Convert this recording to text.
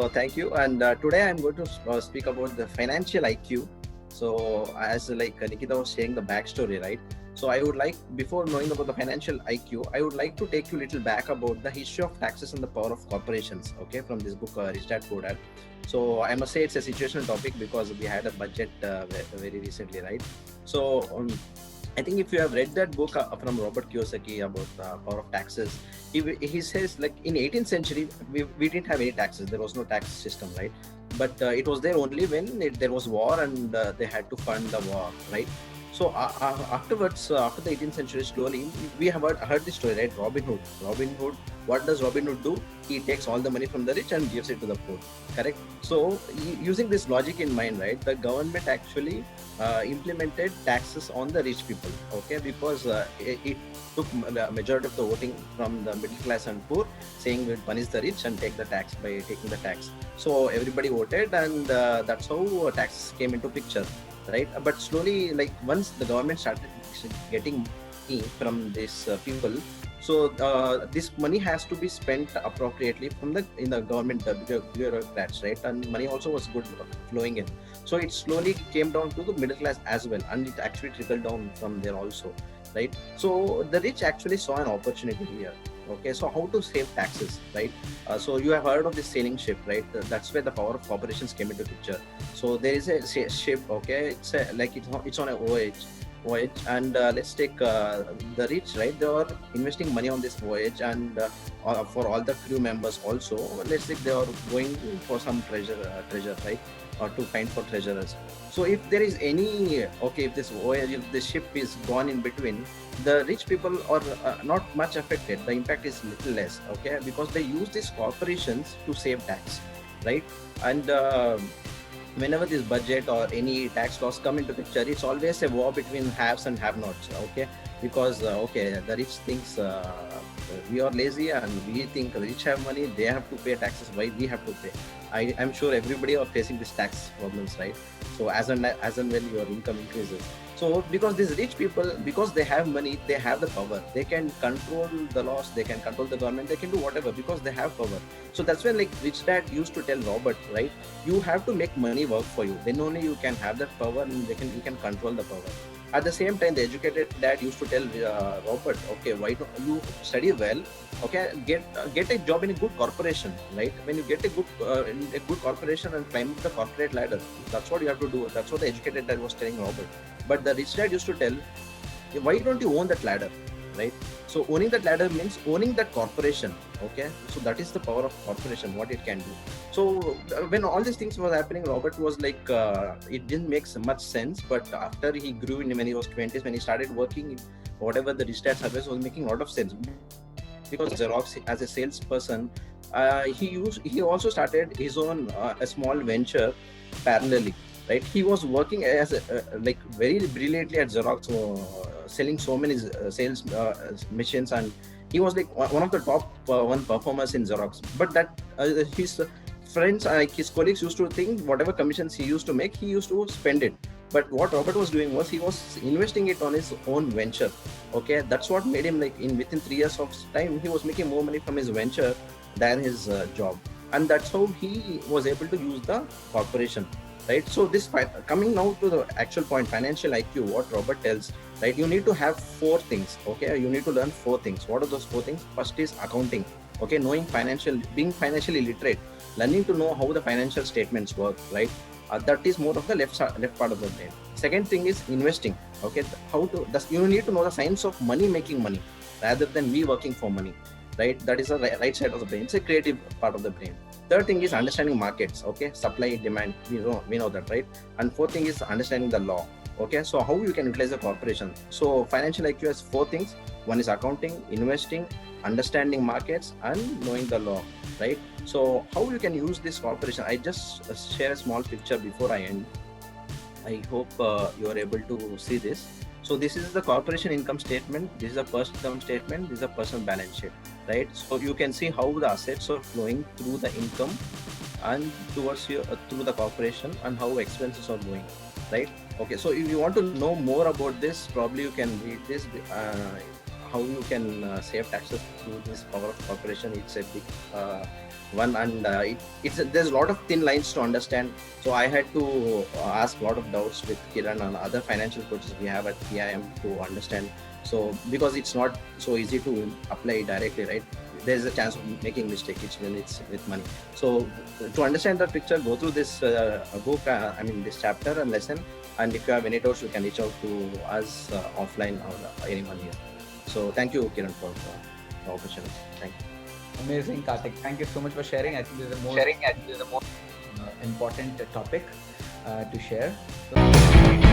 Thank you. And today I'm going to speak about the financial IQ. So, as Nikita was saying, the backstory, right? So, I would like, before knowing about the financial IQ, I would like to take you a little back about the history of taxes and the power of corporations. Okay, from this book, Rich Dad Poor Dad. So, I must say it's a situational topic because we had a budget very recently, right? So, I think if you have read that book from Robert Kiyosaki about the power of taxes, he says like in 18th century we didn't have any taxes. There was no tax system, right? But it was there only when there was war and they had to fund the war, right? So afterwards, after the 18th century, slowly we have heard this story, right? Robin Hood. Robin Hood. What does Robin Hood do? He takes all the money from the rich and gives it to the poor. Correct. So using this logic in mind, right, the government actually implemented taxes on the rich people. Okay, because it took the majority of the voting from the middle class and poor, saying we'll punish the rich and take the tax by taking the tax. So everybody voted, and that's how taxes came into picture, right? But slowly, like once the government started getting money from these people, so this money has to be spent appropriately from the in the government bureaucrats, right? And money also was good flowing in. So it slowly came down to the middle class as well, and it actually trickled down from there also, right? So the rich actually saw an opportunity here. Okay, so how to save taxes, right? So you have heard of this sailing ship, right? That's where the power of corporations came into picture. So there is a ship, okay? It's on a voyage, and let's take the rich, right? They are investing money on this voyage, and for all the crew members also. Let's say they are going for some treasure, right? Or to find for treasures. So if there is any, okay, if this voyage, if the ship is gone in between, the rich people are not much affected. The impact is little less, okay, because they use these corporations to save tax, right? And whenever this budget or any tax laws come into picture, it's always a war between haves and have-nots, okay? Because okay, the rich thinks we are lazy, and we think the rich have money, they have to pay taxes. Why we have to pay? I'm sure everybody are facing these tax problems, right? So as and when your income increases, so because these rich people, because they have money, they have the power. They can control the laws, they can control the government, they can do whatever because they have power. So that's when like Rich Dad used to tell Robert, right? You have to make money work for you. Then only you can have that power, and you can control the power. At the same time, the educated dad used to tell Robert, okay, why don't you study well? Okay, get a job in a good corporation, right? When you get a good corporation and climb the corporate ladder, that's what you have to do. That's what the educated dad was telling Robert. But the rich dad used to tell, why don't you own that ladder, right? So owning that ladder means owning that corporation. Okay, so that is the power of corporation, what it can do. So when all these things was happening, Robert was like, it didn't make so much sense. But after he grew in, when he was 20s, when he started working, whatever the rich dad service was making a lot of sense, because Xerox as a salesperson, he also started his own a small venture parallelly, right? He was working as like very brilliantly at Xerox, selling so many sales machines, and he was like one of the top one performers in Xerox. But that his friends, like his colleagues, used to think whatever commissions he used to make, he used to spend it. But what Robert was doing was he was investing it on his own venture. Okay, that's what made him like in within 3 years of time, he was making more money from his venture than his job, and that's how he was able to use the corporation, right? So this coming now to the actual point, financial IQ, what Robert tells, right? You need to have four things. Okay, you need to learn four things. What are those four things? First is accounting. Okay, knowing financial, being financially literate, learning to know how the financial statements work, right? That is more of the left part of the brain. Second thing is investing. Okay, how to you need to know the science of money, making money, rather than we working for money, right? That is the right side of the brain. It's a creative part of the brain. Third thing is understanding markets. Okay, supply, demand, we know that, right? And fourth thing is understanding the law. Okay, so how you can utilize the corporation. So financial IQ has four things. One is accounting, investing, understanding markets, and knowing the law, right? So how you can use this corporation, I just share a small picture before I end. I hope you are able to see this. So this is the corporation income statement, this is a personal income statement, this is a personal balance sheet, right? So you can see how the assets are flowing through the income and towards your through the corporation, and how expenses are going, right? Okay, so if you want to know more about this, probably you can read this. how you can save taxes through this power of corporation. It's a big one, and there's a lot of thin lines to understand. So I had to ask a lot of doubts with Kiran and other financial coaches we have at PIM to understand. So because it's not so easy to apply directly, right? There's a chance of making mistake. It's when it's with money. So to understand that picture, go through this book. This chapter and lesson. And if you have any doubts, you can reach out to us offline or anyone here. So thank you, Kiran, for the opportunity. Thank you. Amazing, Karthik. Thank you so much for sharing. I think this is the most important topic to share. So